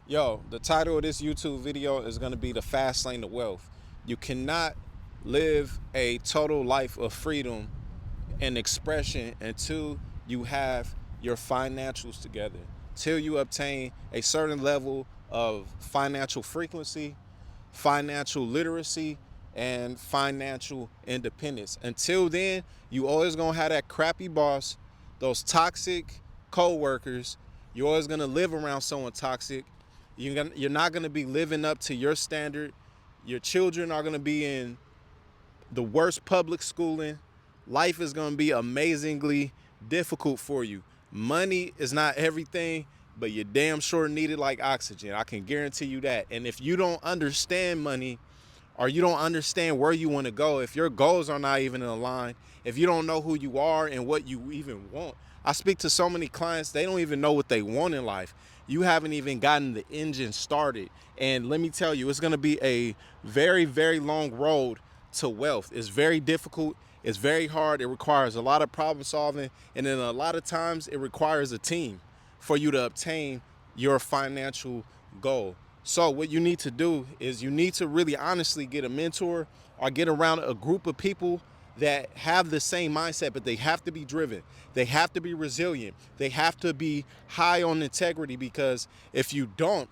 Yo, the title of this YouTube video is going to be the Fastlane To Wealth. You cannot live a total life of freedom and expression until you have your financials together, till you obtain a certain level of financial frequency, financial literacy, and financial independence. Until then, you always gonna have that crappy boss, those toxic co-workers. You're always gonna live around someone toxic. You're not gonna be living up to your standard. Your children are gonna be in the worst public schooling. Life is going to be amazingly difficult for you. Money is not everything, but you damn sure need it like oxygen. I can guarantee you that. And if you don't understand money, or you don't understand where you want to go, if your goals are not even aligned, if you don't know who you are and what you even want. I speak to so many clients, they don't even know what they want in life. You haven't even gotten the engine started. And let me tell you, it's going to be a very, very long road to wealth. It's very difficult. It's very hard. It requires a lot of problem solving. And then a lot of times it requires a team for you to obtain your financial goal. So what you need to do is you need to really honestly get a mentor or get around a group of people that have the same mindset, but they have to be driven. They have to be resilient. They have to be high on integrity, because if you don't,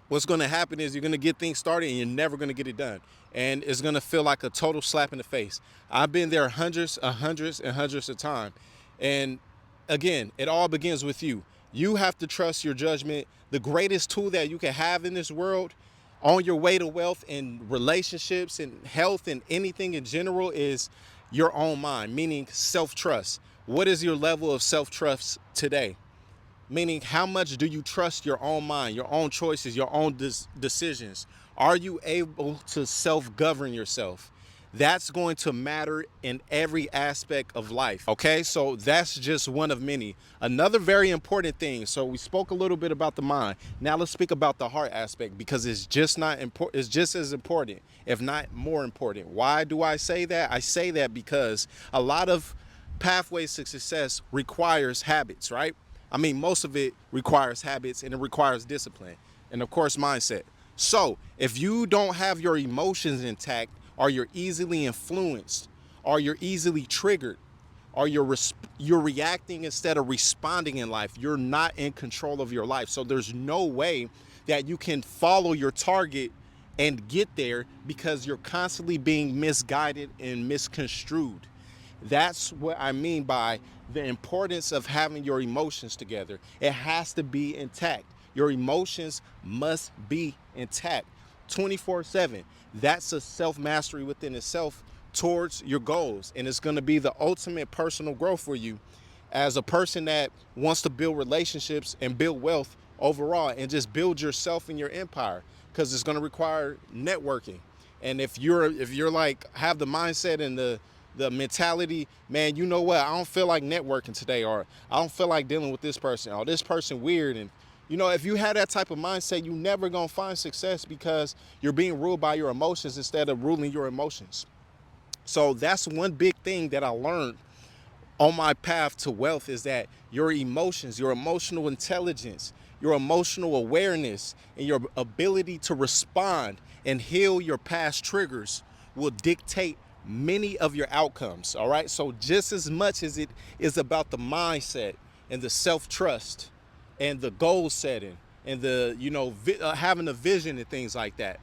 what's going to happen is you're going to get things started and you're never going to get it done. And it's going to feel like a total slap in the face. I've been there hundreds of times. And again, it all begins with you. You have to trust your judgment. The greatest tool that you can have in this world on your way to wealth and relationships and health and anything in general is your own mind, meaning self-trust. What is your level of self-trust today? Meaning, how much do you trust your own mind, your own choices, your own decisions? Are you able to self-govern yourself? That's going to matter in every aspect of life. Okay, so that's just one of many. Another very important thing. So we spoke a little bit about the mind. Now let's speak about the heart aspect, because it's just not important. It's just as important, if not more important. Why do I say that? I say that because a lot of pathways to success requires habits, right? I mean, most of it requires habits, and it requires discipline, and of course, mindset. So if you don't have your emotions intact, or you're easily influenced, or you're easily triggered, or you're reacting instead of responding in life, you're not in control of your life. So there's no way that you can follow your target and get there, because you're constantly being misguided and misconstrued. That's what I mean by the importance of having your emotions together. It has to be intact. Your emotions must be intact 24/7. That's a self-mastery within itself towards your goals. And it's going to be the ultimate personal growth for you as a person that wants to build relationships and build wealth overall, and just build yourself and your empire, because it's going to require networking. And if you're like have the mindset and the mentality, man, you know what, I don't feel like networking today, or I don't feel like dealing with this person, or this person weird. And if you have that type of mindset, you never gonna find success, because you're being ruled by your emotions instead of ruling your emotions. So that's one big thing that I learned on my path to wealth, is that your emotions, your emotional intelligence, your emotional awareness, and your ability to respond and heal your past triggers will dictate many of your outcomes. All right. So just as much as it is about the mindset and the self-trust and the goal setting and the, having a vision and things like that,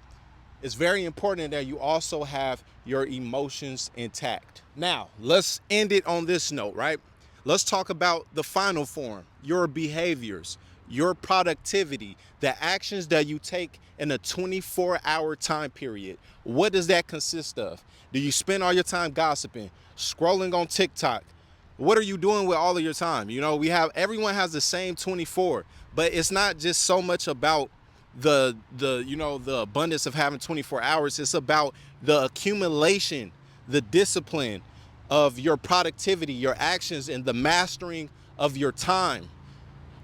it's very important that you also have your emotions intact. Now, let's end it on this note, right? Let's talk about the final form, your behaviors, your productivity, the actions that you take in a 24-hour time period. What does that consist of? Do you spend all your time gossiping, scrolling on TikTok? What are you doing with all of your time? Everyone has the same 24, but it's not just so much about the abundance of having 24 hours. It's about the accumulation, the discipline of your productivity, your actions, and the mastering of your time.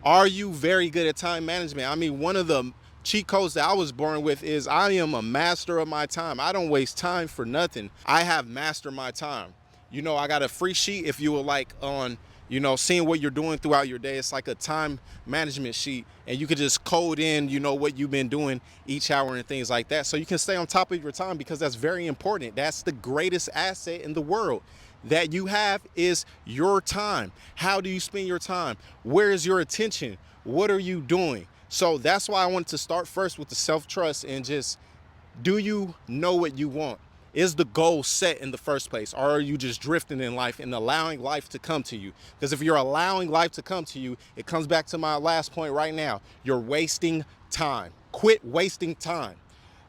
Are you very good at time management? I mean, one of the cheat codes that I was born with is I am a master of my time. I don't waste time for nothing. I have mastered my time. I got a free sheet, if you would like, on You know, seeing what you're doing throughout your day. It's like a time management sheet, and you could just code in, you know, what you've been doing each hour and things like that. So you can stay on top of your time, because that's very important. That's the greatest asset in the world that you have, is your time. How do you spend your time? Where is your attention? What are you doing? So that's why I wanted to start first with the self-trust, and just, do you know what you want? Is the goal set in the first place? Or are you just drifting in life and allowing life to come to you? Because if you're allowing life to come to you, it comes back to my last point right now. You're wasting time. Quit wasting time.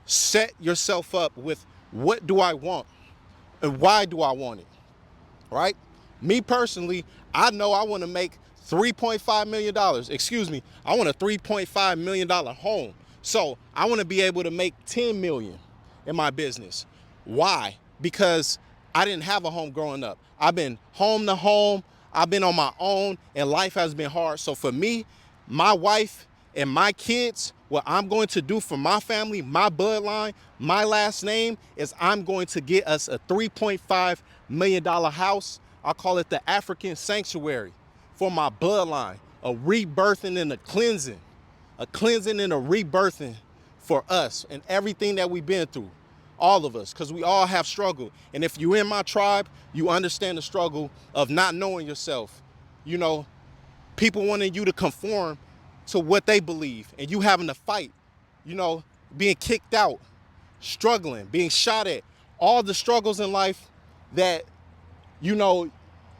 Set yourself up with, what do I want? And why do I want it? Right? Me personally, I know I want to make $3.5 million. Excuse me. I want a $3.5 million home. So I want to be able to make 10 million in my business. Why? Because I didn't have a home growing up. I've been home to home. I've been on my own, and life has been hard. So for me, my wife, and my kids, what I'm going to do for my family, my bloodline, my last name, is I'm going to get us a $3.5 million house. I call it the African sanctuary for my bloodline, a rebirthing and a cleansing and a rebirthing for us and everything that we've been through. All of us, because we all have struggled. And if you're in my tribe, you understand the struggle of not knowing yourself. You know, people wanting you to conform to what they believe, and you having to fight, you know, being kicked out, struggling, being shot at, all the struggles in life that, you know,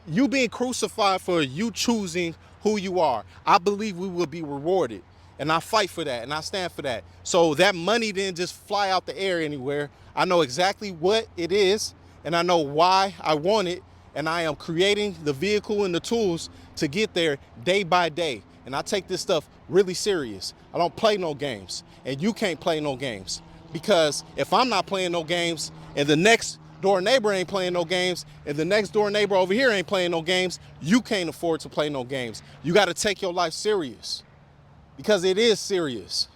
you being crucified for you choosing who you are. I believe we will be rewarded. And I fight for that, and I stand for that. So that money didn't just fly out the air anywhere. I know exactly what it is, and I know why I want it, and I am creating the vehicle and the tools to get there day by day. And I take this stuff really serious. I don't play no games, and you can't play no games. Because if I'm not playing no games, and the next door neighbor ain't playing no games, and the next door neighbor over here ain't playing no games, you can't afford to play no games. You got to take your life serious. Because it is serious.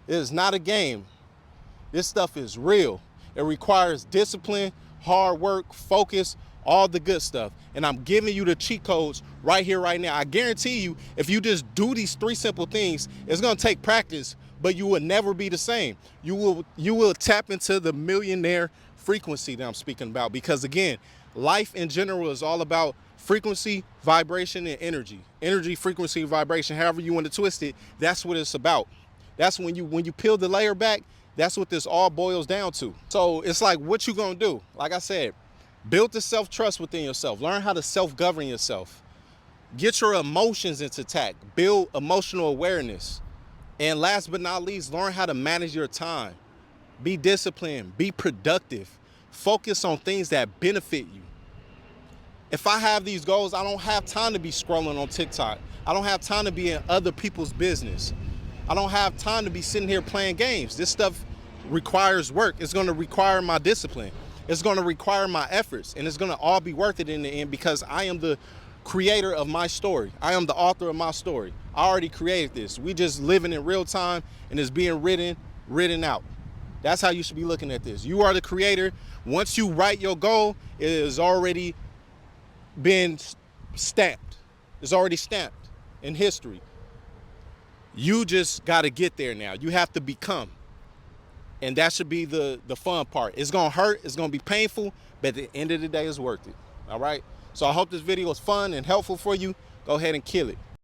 It is not a game. This stuff is real. It requires discipline, hard work, focus, all the good stuff. And I'm giving you the cheat codes right here, right now. I guarantee you, if you just do these 3 simple things, it's gonna take practice, but you will never be the same. You will tap into the millionaire frequency that I'm speaking about. Because again, life in general is all about frequency, vibration, and energy. Energy, frequency, vibration, however you want to twist it, that's what it's about. That's when you peel the layer back, that's what this all boils down to. So it's like, what you gonna do? Like I said, build the self-trust within yourself. Learn how to self-govern yourself. Get your emotions into tact. Build emotional awareness. And last but not least, learn how to manage your time. Be disciplined, be productive. Focus on things that benefit you. If I have these goals, I don't have time to be scrolling on TikTok. I don't have time to be in other people's business. I don't have time to be sitting here playing games. This stuff requires work. It's going to require my discipline. It's going to require my efforts, and it's going to all be worth it in the end, because I am the creator of my story. I am the author of my story. I already created this. We just living in real time, and it's being written out. That's how you should be looking at this. You are the creator. Once you write your goal, it is already been stamped. It's already stamped in history. You just got to get there now. You have to become. And that should be the fun part. It's going to hurt. It's going to be painful. But at the end of the day, it's worth it. All right? So I hope this video was fun and helpful for you. Go ahead and kill it.